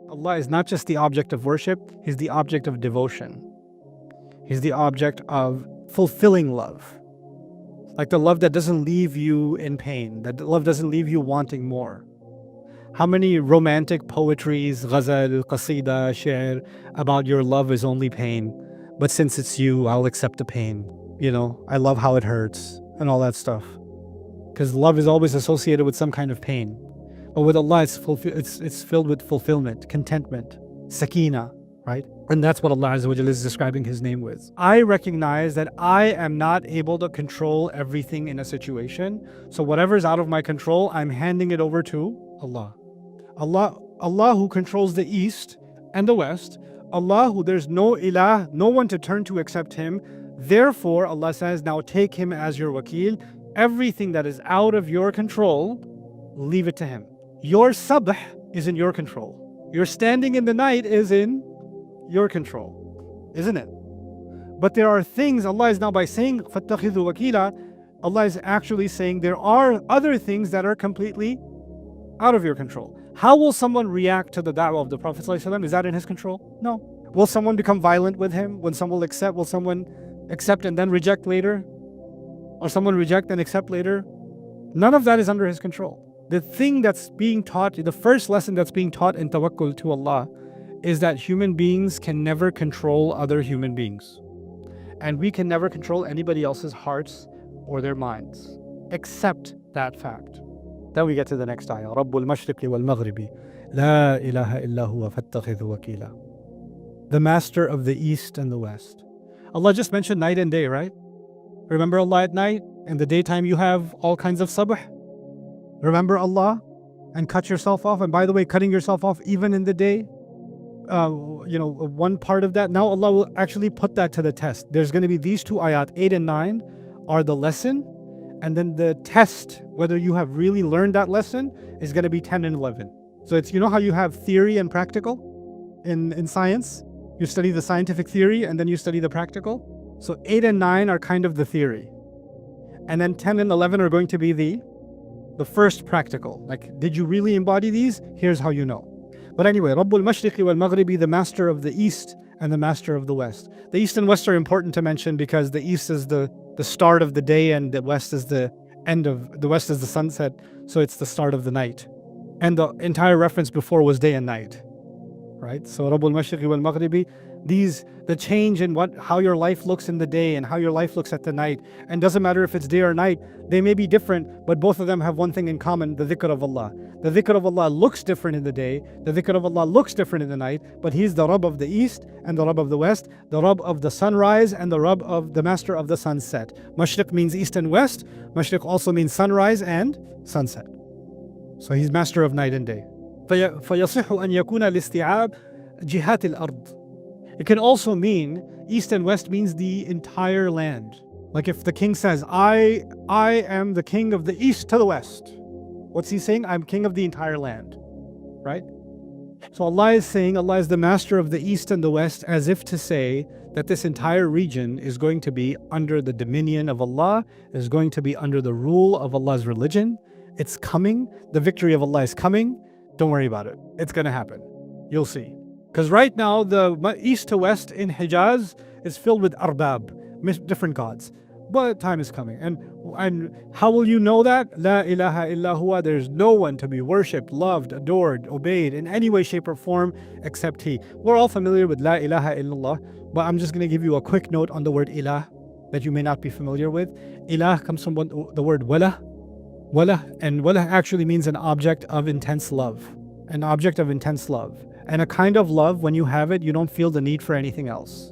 Allah is not just the object of worship, He's the object of devotion. He's the object of fulfilling love. Like the love that doesn't leave you in pain, that love doesn't leave you wanting more. How many romantic poetries, ghazal, qasida, shi'r, about your love is only pain, but since it's you, I'll accept the pain. I love how it hurts, and all that stuff. Because love is always associated with some kind of pain. But with Allah, it's filled with fulfillment, contentment, sakina, right? And that's what Allah Azza wa Jalla is describing His name with. I recognize that I am not able to control everything in a situation. So whatever's out of my control, I'm handing it over to Allah. Allah who controls the east and the west. Allah who there's no ilah, no one to turn to except Him. Therefore, Allah says, now take Him as your wakil. Everything that is out of your control, leave it to Him. Your sabh is in your control. Your standing in the night is in your control, isn't it? But there are things, Allah is now by saying, فَاتَّخِذُوا وَكِيلًا, Allah is actually saying there are other things that are completely out of your control. How will someone react to the da'wah of the Prophet ﷺ? Is that in his control? No. Will someone become violent with him? Will someone accept and then reject later? Or someone reject and accept later? None of that is under his control. The thing that's being taught, the first lesson that's being taught in Tawakkul to Allah is that human beings can never control other human beings. And we can never control anybody else's hearts or their minds, except that fact. Then we get to the next ayah. Rabbul mashriqi wal maghribi. La ilaha illa huwa fattakhidhu wakila. The master of the east and the west. Allah just mentioned night and day, right? Remember Allah at night? In the daytime you have all kinds of sabh. Remember Allah and cut yourself off. And by the way, cutting yourself off even in the day, one part of that. Now Allah will actually put that to the test. There's going to be these two ayat, 8 and 9, are the lesson. And then the test, whether you have really learned that lesson, is going to be 10 and 11. So it's, how you have theory and practical in science? You study the scientific theory and then you study the practical. So 8 and 9 are kind of the theory. And then 10 and 11 are going to be the first practical. Like, did you really embody these? Here's how you know. But anyway, Rabbul Mashriqi wal Maghribi, the master of the east and the master of the west. The east and west are important to mention because the east is the start of the day and the west is the west is the sunset. So it's the start of the night. And the entire reference before was day and night. Right? So Rabbul Mashriqi wal Maghribi, the change in how your life looks in the day and how your life looks at the night. And doesn't matter if it's day or night, they may be different, but both of them have one thing in common, the dhikr of Allah. The dhikr of Allah looks different in the day, the dhikr of Allah looks different in the night, but He's the Rabb of the east and the Rabb of the west, the Rabb of the sunrise and the Rabb of the master of the sunset. Mashriq means east and west. Mashriq also means sunrise and sunset. So He's master of night and day. فَيَصِحُ أَن يَكُونَ الْإِسْتِعَابِ جِهَاتِ الْأَرْضِ. It can also mean, east and west means the entire land. Like if the king says, I am the king of the east to the west. What's he saying? I'm king of the entire land, right? So Allah is saying, Allah is the master of the east and the west, as if to say that this entire region is going to be under the dominion of Allah, is going to be under the rule of Allah's religion. It's coming. The victory of Allah is coming. Don't worry about it. It's going to happen. You'll see. Because right now, the east to west in Hijaz is filled with arbab, different gods. But time is coming. And how will you know that? La ilaha illa huwa. There's no one to be worshipped, loved, adored, obeyed in any way, shape, or form except He. We're all familiar with La ilaha illallah, but I'm just going to give you a quick note on the word Ilah that you may not be familiar with. Ilah comes from the word wala. Wala, and wala actually means an object of intense love. An object of intense love. And a kind of love, when you have it, you don't feel the need for anything else.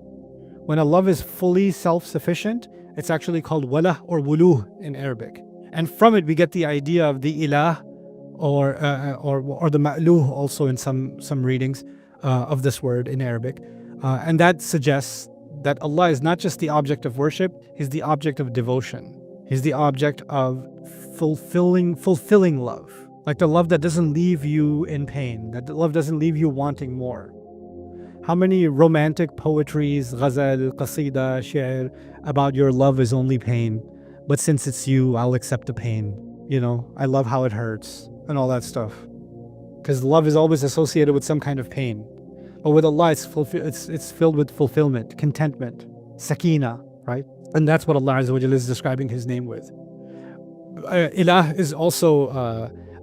When a love is fully self-sufficient, it's actually called wala or wuluh in Arabic. And from it we get the idea of the ilah or the ma'luh also in some readings of this word in Arabic. And that suggests that Allah is not just the object of worship, He's the object of devotion. He's the object of fulfilling love. Like the love that doesn't leave you in pain, that the love doesn't leave you wanting more. How many romantic poetries, ghazal, qasida, shi'r, about your love is only pain, but since it's you, I'll accept the pain. I love how it hurts, and all that stuff. because love is always associated with some kind of pain. But with Allah, it's filled with fulfillment, contentment, sakina, right? And that's what Allah Azza wa Jalla is describing His name with. Ilah is also,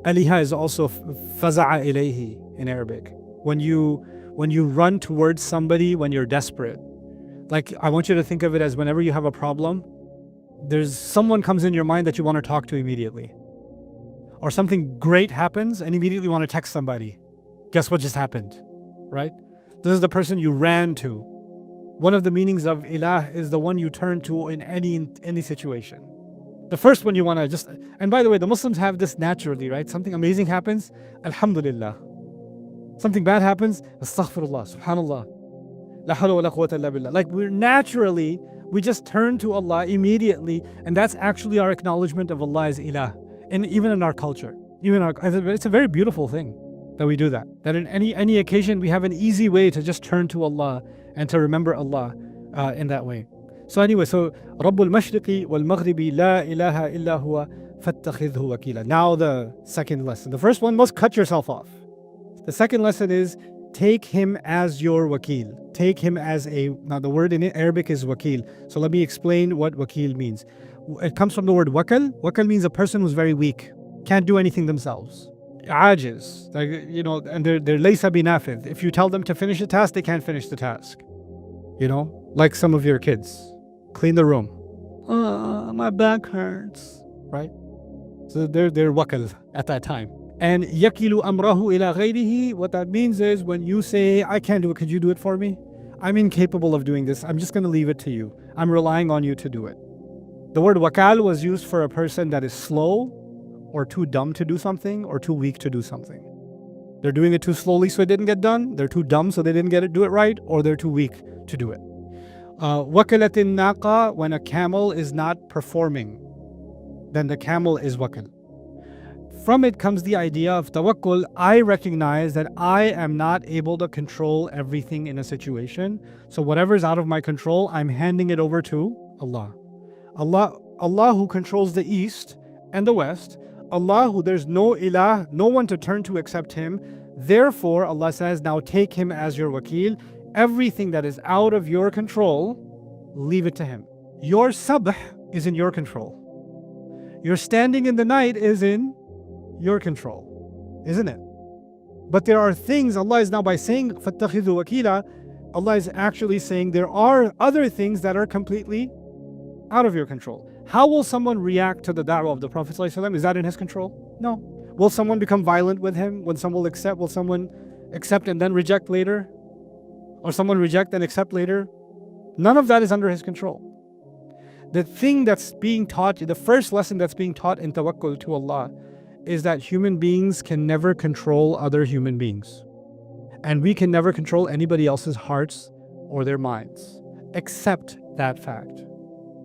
aliha is also faza'a ilayhi in Arabic. When you run towards somebody when you're desperate. Like, I want you to think of it as whenever you have a problem, there's someone comes in your mind that you want to talk to immediately. Or something great happens and immediately want to text somebody. Guess what just happened, right? This is the person you ran to. One of the meanings of ilah is the one you turn to in any situation. The first one you want to just, and by the way, the Muslims have this naturally, right? Something amazing happens, alhamdulillah. Something bad happens, astaghfirullah, subhanallah. La hawla wa la quwwata illa billah. Like, we just turn to Allah immediately, and that's actually our acknowledgement of Allah as ilah. And even in our culture, it's a very beautiful thing that we do that. That in any occasion, we have an easy way to just turn to Allah and to remember Allah in that way. So anyway, Rabbul Mashriqi wal Maghribi la ilaha illa huwa fattakhidhu wakila. Now the second lesson. The first one was cut yourself off. The second lesson is take him as your wakil. Take him as now the word in Arabic is wakil. So let me explain what wakil means. It comes from the word wakal. Wakal means a person who's very weak, can't do anything themselves. Ajiz, and they're laysa binafid. If you tell them to finish a task, they can't finish the task. Like some of your kids. Clean the room. My back hurts. Right? So they're wakal at that time. And yakilu amrahu ila ghayrihi, what that means is when you say, I can't do it, could you do it for me? I'm incapable of doing this. I'm just going to leave it to you. I'm relying on you to do it. The word wakal was used for a person that is slow or too dumb to do something or too weak to do something. They're doing it too slowly so it didn't get done. They're too dumb so they didn't do it right, or they're too weak to do it. Wakalatin naqa, when a camel is not performing, then the camel is wakal. From it comes the idea of tawakkul. I recognize that I am not able to control everything in a situation. So whatever is out of my control, I'm handing it over to Allah. Allah who controls the east and the west. Allah who there's no ilah, no one to turn to except Him. Therefore, Allah says, now take Him as your wakil. Everything that is out of your control, leave it to Him. Your sabh is in your control. Your standing in the night is in your control, isn't it? But there are things, Allah is now by saying fattakhidhu wakila, Allah is actually saying there are other things that are completely out of your control. How will someone react to the da'wah of the Prophet ﷺ? Is that in his control? No. Will someone become violent with him? Will someone accept and then reject later? Or someone reject and accept later? None of that is under his control. The thing that's being taught, the first lesson that's being taught in tawakkul to Allah is that human beings can never control other human beings. And we can never control anybody else's hearts or their minds, except that fact.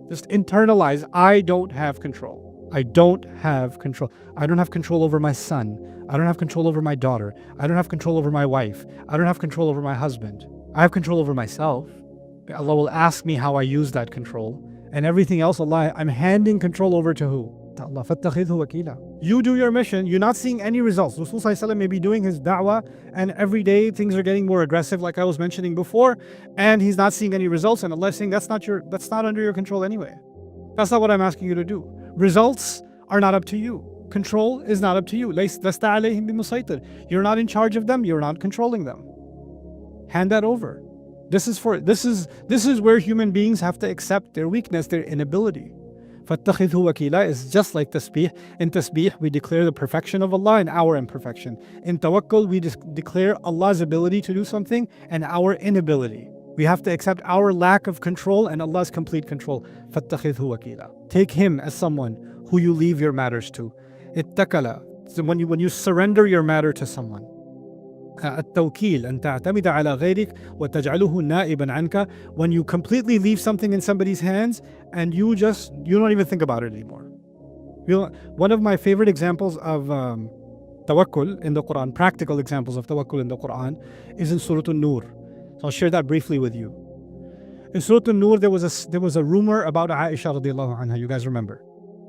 Just internalize, I don't have control. I don't have control. I don't have control over my son. I don't have control over my daughter. I don't have control over my wife. I don't have control over my husband. I have control over myself. Allah will ask me how I use that control. And everything else, Allah, I'm handing control over to who? To Allah. فَاتَّخِذْهُ وَكِيلًا. You do your mission. You're not seeing any results. Rasul ﷺ may be doing his da'wah, and every day things are getting more aggressive, like I was mentioning before, and he's not seeing any results. And Allah is saying that's not under your control anyway. That's not what I'm asking you to do. Results are not up to you. Control is not up to you. لَسْتَ عَلَيْهِمْ بِمُسَيْطِرٍ. You're not in charge of them. You're not controlling them. Hand that over. This is where human beings have to accept their weakness, their inability. فَاتَّخِذْهُ وَكِيلًا is just like tasbih. In tasbih, we declare the perfection of Allah and our imperfection. In tawakkul, we declare Allah's ability to do something and our inability. We have to accept our lack of control and Allah's complete control. فَاتَّخِذْهُ وَكِيلًا. Take Him as someone who you leave your matters to. اتَّكَلَ. So when you surrender your matter to someone. التوكيل أن تعتمد على غيرك وتجعله نائبا عنك. When you completely leave something in somebody's hands and you don't even think about it anymore. One of my favorite examples of tawakkul in the Quran, practical examples of tawakkul in the Quran, is in Surah An-Nur. So I'll share that briefly with you. In Surah An-Nur, there was a rumor about Aisha radiallahu anha. You guys remember?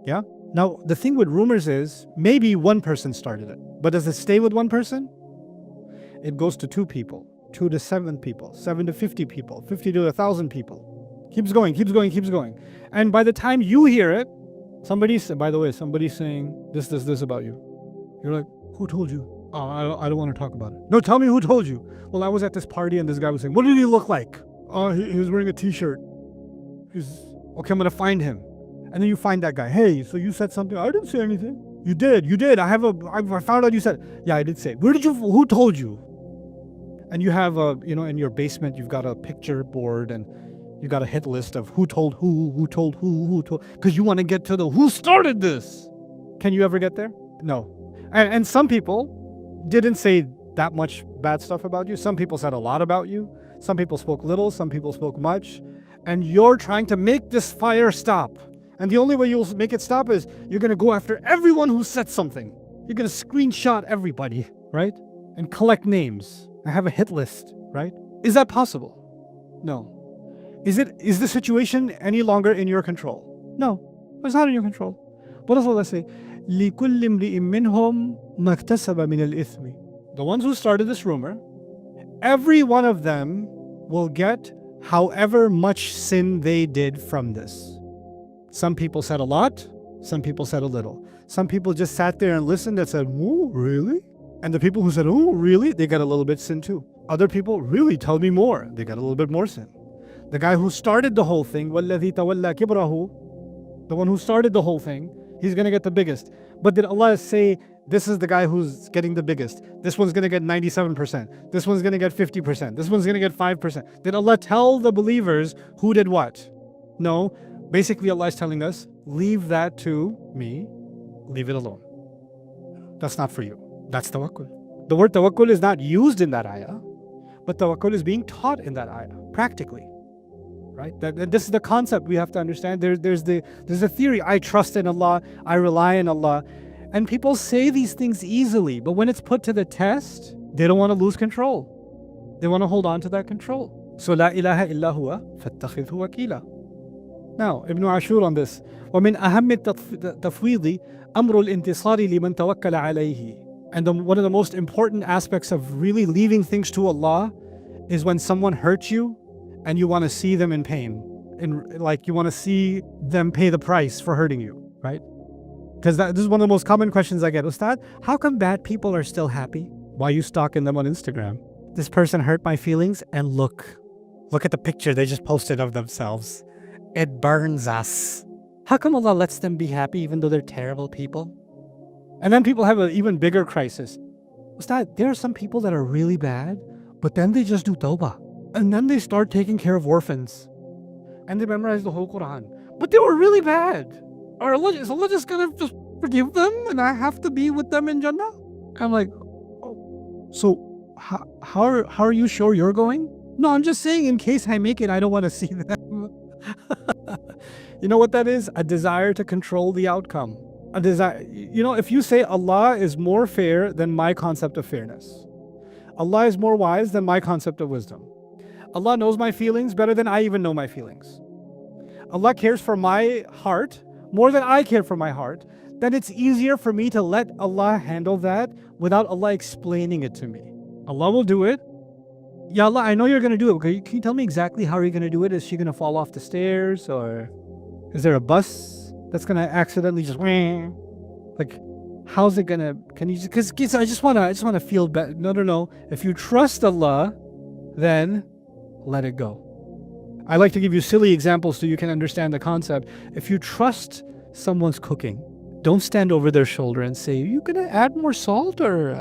Yeah? Now, the thing with rumors is maybe one person started it. But does it stay with one person? it goes to 2 people, 2 to 7 people, 7 to 50 people, 50 to 1,000 people. Keeps going, keeps going, keeps going. And by the time you hear it, by the way, somebody's saying this about you. You're like, who told you? Oh, I don't want to talk about it. No, tell me who told you. Well, I was at this party and this guy was saying, what did he look like? Oh, he was wearing a t-shirt. Okay, I'm going to find him. And then you find that guy. Hey, so you said something. I didn't say anything. You did. I found out you said, yeah, I did say it. Who told you? And you have in your basement, you've got a picture board and you got a hit list of who told who told who told, because you want to get to the who started this. Can you ever get there? No. And some people didn't say that much bad stuff about you. Some people said a lot about you. Some people spoke little, some people spoke much. And you're trying to make this fire stop. And the only way you'll make it stop is you're going to go after everyone who said something. You're going to screenshot everybody, right? And collect names. I have a hit list, right? Is that possible? No. Is the situation any longer in your control? No. It's not in your control. What does Allah say? لِكُلِّ امْرِئٍ مِّنْهُمْ مَا اكْتَسَبَ مِنَ الْإِثْمِ. The ones who started this rumor, every one of them will get however much sin they did from this. Some people said a lot, some people said a little. Some people just sat there and listened and said, oh, really? And the people who said, oh, really? They got a little bit sin too. Other people, really, tell me more. They got a little bit more sin. The guy who started the whole thing, وَالَّذِي تَوَلَّى كِبْرَهُ, the one who started the whole thing, he's going to get the biggest. But did Allah say, this is the guy who's getting the biggest? This one's going to get 97%. This one's going to get 50%. This one's going to get 5%. Did Allah tell the believers who did what? No. Basically, Allah is telling us, leave that to me. Leave it alone. That's not for you. That's tawakkul. The word tawakkul is not used in that ayah, but tawakkul is being taught in that ayah, practically. Right? This is the concept we have to understand. There's a theory. I trust in Allah. I rely on Allah. And people say these things easily, but when it's put to the test, they don't want to lose control. They want to hold on to that control. So la ilaha illa huwa fattakhidhu wakila. Now, Ibn Ashur on this. وَمِنْ أَهَمِّ التَّفْوِيضِ أَمْرُ الْإِنْتِصَارِ لِمَنْ تَوَكَّلَ عَلَيْهِ. And one of the most important aspects of really leaving things to Allah is when someone hurts you and you want to see them in pain. Like you want to see them pay the price for hurting you, right? Because this is one of the most common questions I get. Ustad, how come bad people are still happy? Why are you stalking them on Instagram? This person hurt my feelings and look at the picture they just posted of themselves. It burns us. How come Allah lets them be happy even though they're terrible people? And then people have an even bigger crisis. Ustad, there are some people that are really bad, but then they just do tawbah. And then they start taking care of orphans. And they memorize the whole Quran. But they were really bad. Is Allah just gonna just forgive them and I have to be with them in Jannah? I'm like, oh, so how are you sure you're going? No, I'm just saying in case I make it, I don't want to see them. You know what that is? A desire to control the outcome. A desire. If you say Allah is more fair than my concept of fairness. Allah is more wise than my concept of wisdom. Allah knows my feelings better than I even know my feelings. Allah cares for my heart more than I care for my heart. Then it's easier for me to let Allah handle that without Allah explaining it to me. Allah will do it. Ya Allah, I know you're going to do it. Can you tell me exactly how you're going to do it? Is she going to fall off the stairs? Or is there a bus that's going to accidentally just... Like, how's it going to... Can you just... Because I just want to feel better. No. If you trust Allah, then let it go. I like to give you silly examples so you can understand the concept. If you trust someone's cooking, don't stand over their shoulder and say, are you going to add more salt or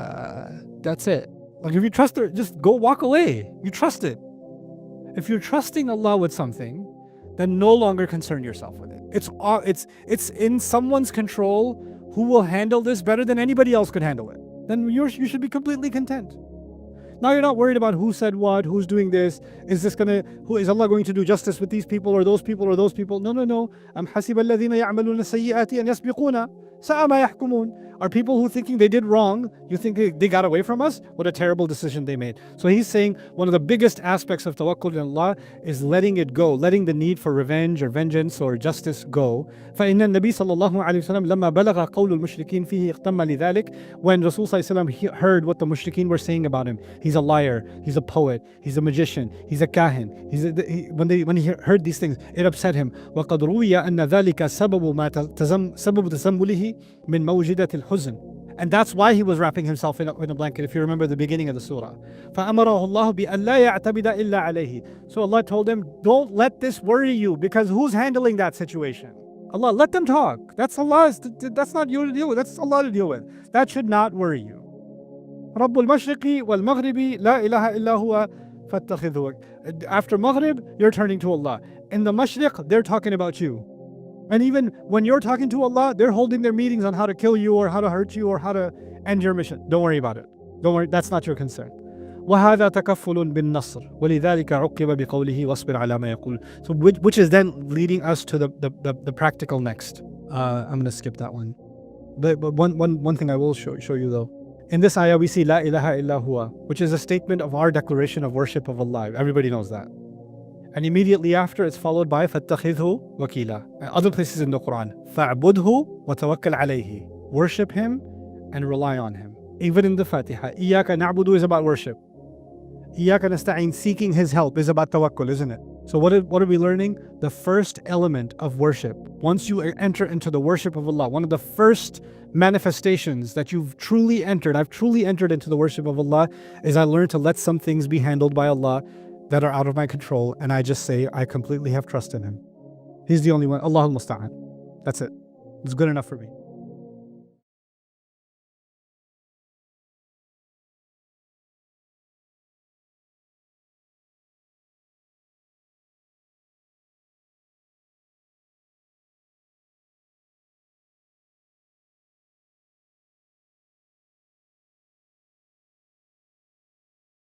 that's it? Like if you trust her, just go walk away. You trust it. If you're trusting Allah with something, then no longer concern yourself with it. It's in someone's control who will handle this better than anybody else could handle it. Then you should be completely content. Now you're not worried about who said what, who's doing this. Is Allah going to do justice with these people or those people or those people? No. أَمْ حَسِبَ الَّذِينَ يَعْمَلُونَ السَّيِّئَاتِ أَنْ يَسْبِقُونَ سَاءَ مَا يَحْكُمُونَ. Are people who thinking they did wrong, you think they got away from us? What a terrible decision they made. So he's saying one of the biggest aspects of tawakkul in Allah is letting it go, letting the need for revenge or vengeance or justice go. فإن النبي صلى الله عليه وسلم لما بلغ قول المشركين فيه اغتم لذلك. When Rasul صلى الله عليه وسلم heard what the mushrikeen were saying about him, he's a liar, he's a poet, he's a magician, he's a kahin. When he heard these things, it upset him. وقد روي أن ذلك سبب تسمله من موجدة الحزن. And that's why he was wrapping himself in a blanket, if you remember the beginning of the surah. فأمره الله بأن لا يعتمد إلا عليه. So Allah told him, don't let this worry you, because who's handling that situation? Allah, let them talk. That's not you to deal with. That's Allah to deal with. That should not worry you. رب المشرق والمغرب لا إله إلا هو فاتخذه. After Maghrib, you're turning to Allah. In the Mashriq, they're talking about you. And even when you're talking to Allah, they're holding their meetings on how to kill you or how to hurt you or how to end your mission. Don't worry about it. Don't worry, that's not your concern. وهذا تكفل بالنصر ولذلك عقب بقوله واصبر على ما يقول. So which is then leading us to the practical next. I'm going to skip that one. But one thing I will show you though. In this ayah we see La ilaha illa huwa, which is a statement of our declaration of worship of Allah. Everybody knows that. And immediately after it's followed by فَاتَّخِذْهُ وَكِيلًا. Other places in the Quran, فَاعْبُدْهُ وَتَوَكَّلْ عَلَيْهِ. Worship him and rely on him. Even in the Fatiha, إِيَّاكَ نَعْبُدُ is about worship. إِيَّاكَ نَسْتَعِينُ, seeking his help, is about tawakkul, isn't it? So what are we learning? The first element of worship. Once you enter into the worship of Allah, one of the first manifestations that you've truly entered, I've truly entered into the worship of Allah, is I learned to let some things be handled by Allah that are out of my control, and I just say I completely have trust in him. He's the only one. Allahul Musta'an. That's it. It's good enough for me.